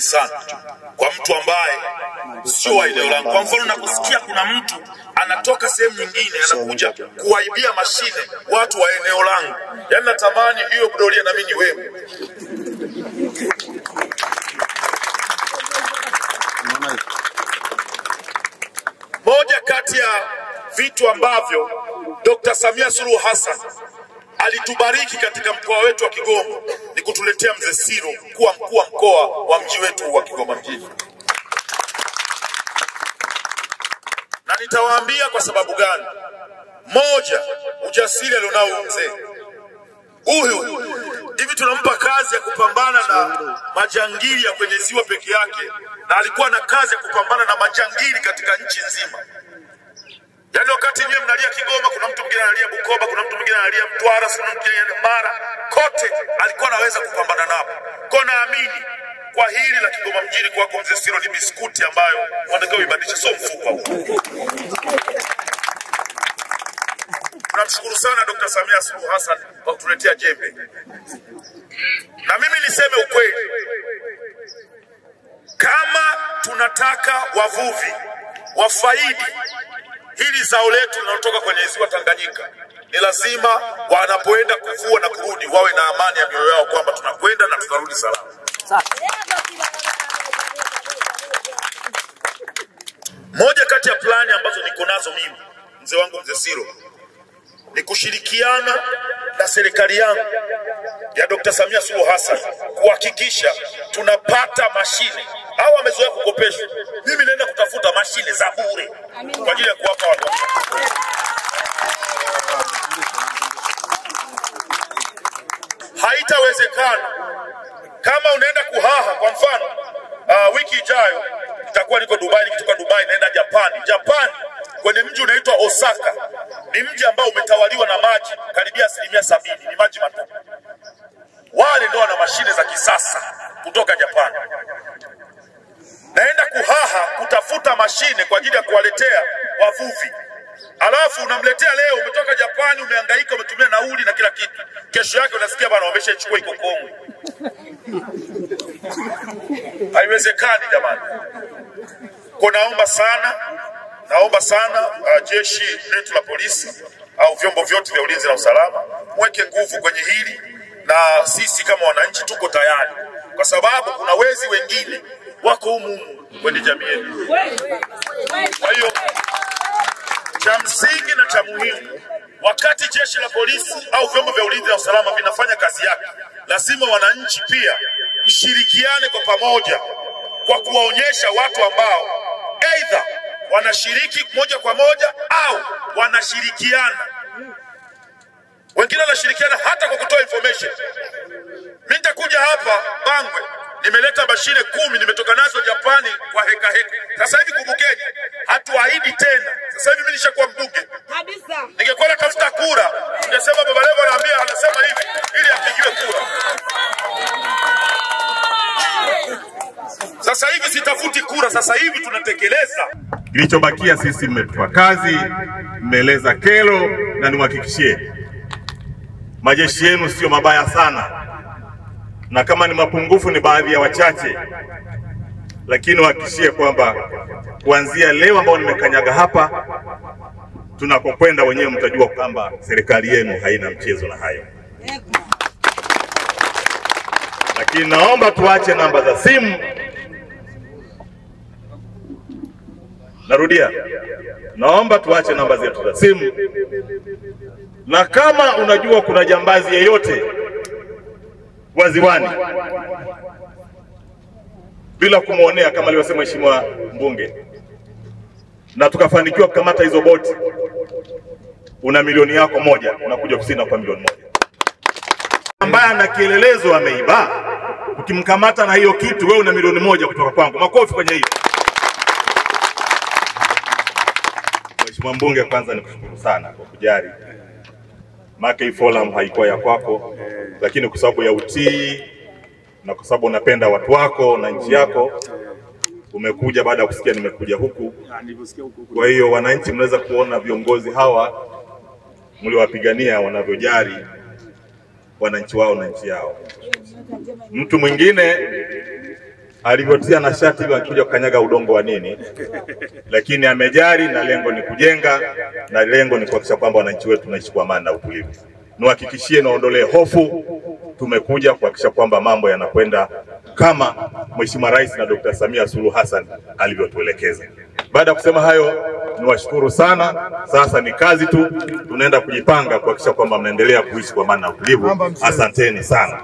sana kwa mtu ambaye sio wa eneo langu. Kwa mfano nakusikia kuna mtu anatoka sehemu nyingine anakuja kuwaibia mashine watu wa eneo langu. Yaani natamani hiyo doria na mimi niwemo. Moja kati ya vitu ambavyo Dr. Samia Suluhu Hassan alitubariki katika mkoa wetu wa Kigoma ni kutuletea Mzee Siro kuwa mkuu wa mkoa wa mji wetu wa Kigoma mjini. Na nitawaambia kwa sababu gani. Moja, ujasiri alionao mzee. Huyu hivi tunampa kazi ya kupambana na majangili ya kwenye ziwa peke yake, na alikuwa na kazi ya kupambana na majangili katika nchi nzima. Yaani wakati nyewe mnalia Kigoma, kuna mtu mwingine analia Bukoba, kuna mtu mwingine analia Mtwara, kuna mtu mwingine Mara, kote alikuwa anaweza kupambana nao. Kwa naamini kwa hili la Kigoma mjini kwako Mzee Siro ni biskuti ambayo wanataka uibadilishe, sio mfupa huu. Tunamshukuru sana Dr. Samia Suluhu Hassan kwa kutuletea jembe. Na mimi niseme ukweli, kama tunataka wavuvi wafaidi hili zao letu linalotoka kwenye ziwa Tanganyika, ni lazima wanapoenda kuvua na kurudi wawe na amani ya mioyo yao kwamba tunakwenda na tutarudi salama. Moja kati ya plani ambazo niko nazo mimi, mzee wangu Mzee Siro, ni kushirikiana na serikali yangu ya Dr. Samia Suluhu Hassan kuhakikisha tunapata mashine. Hao wamezoea kukopeshwa. Mimi naenda kutafuta mashine za bure kwa ajili ya kuwapa watu. Haitawezekana kama unaenda kuhaha. Kwa mfano wiki ijayo nitakuwa niko Dubai, nikitoka Dubai naenda Japani. Japani kwenye mji unaitwa Osaka, ni mji ambao umetawaliwa na maji karibia 70%, ni maji matupu. Wale ndio wana mashine za kisasa kutoka Japani. Naenda kuhaha kutafuta mashine kwa ajili ya kuwaletea wavuvi. Alafu unamletea leo, umetoka Japani, umehangaika, umetumia nauli na kila kitu. Kesho yake unasikia bwana wameshachukua iko Kongo. Haiwezekani jamani. Kwa naomba sana jeshi letu la polisi au vyombo vyote vya ulinzi na usalama mweke nguvu kwenye hili, na sisi kama wananchi tuko tayari, kwa sababu kuna wezi wengine wako humu kwenye jamii yetu. Kwa hiyo cha msingi na cha muhimu, wakati jeshi la polisi au vyombo vya ulinzi na usalama vinafanya kazi yake, lazima wananchi pia mshirikiane kwa pamoja kwa kuwaonyesha watu ambao aidha wanashiriki moja kwa moja au wanashirikiana. Wengine wanashirikiana hata kwa kutoa information. Mimi nitakuja hapa Bangwe, nimeleta mashine 10 nimetoka nazo Japani kwa heka. Sasa hivi kumbukeni, hatuahidi tena. Sasa hivi mimi nishakuwa mbunge. Kabisa. Ningekuwa natafuta kura, ningesema Baba Levo anaambia anasema hivi ili apigiwe kura. Sasa hivi sitafuti kura, sasa hivi tunatekeleza. Kilichobakia sisi mmetupa kazi, mmeeleza kero, na niwahakikishie majeshi yenu sio mabaya sana, na kama ni mapungufu ni baadhi ya wachache, lakini wahakikishie kwamba kuanzia leo ambao nimekanyaga hapa, tunakokwenda wenyewe mtajua kwamba serikali yenu haina mchezo na hayo. Lakini naomba tuache namba za simu. Narudia, naomba tuache namba zetu za simu, na kama unajua kuna jambazi yeyote waziwani bila kumuonea, kama alivyosema Mheshimiwa mbunge, na tukafanikiwa kukamata hizo boti, una milioni yako moja, unakuja kusina kwa milioni moja. Ambaye ana kielelezo ameiba, ukimkamata na hiyo kitu, wewe una milioni moja kutoka kwangu. Makofi kwenye hiyo. Mheshimiwa mbunge, kwanza nikushukuru sana kwa kujali. Maka hii forum haikuwa ya kwako, lakini kwa sababu ya utii na kwa sababu unapenda watu wako na nchi yako, umekuja baada ya kusikia nimekuja huku. Kwa hiyo wananchi mnaweza kuona viongozi hawa mliowapigania wanavyojali wananchi wao na nchi yao. Mtu mwingine alivyotia na shati ili akikuja kukanyaga udongo wa nini, lakini amejari, na lengo ni kujenga, na lengo ni kuhakikisha kwamba wananchi wetu tunaishi kwa amani na utulivu. Niwahakikishie na ondolee hofu, tumekuja kuhakikisha kwamba mambo yanakwenda kama Mheshimiwa Rais na Dr. Samia Suluhu Hassan alivyotuelekeza. Baada ya kusema hayo, niwashukuru sana. Sasa ni kazi tu, tunaenda kujipanga kuhakikisha kwamba mnaendelea kuishi kwa amani na utulivu. Asanteni sana.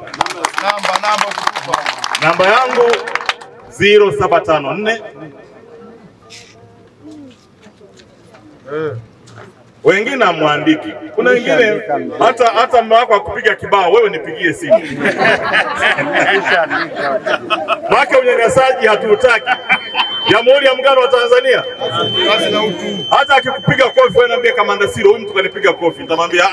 Namba yangu 0754. Wengine amwandiki. Kuna wengine hata mume wako akupiga kibao, wewe nipigie simu. Maka unyanyasaji hatutaki. Jamhuri ya Muungano wa Tanzania. Hata akikupiga kofi wewe niambie Kamanda Siro, huyu mtu kanipiga kofi, nitamwambia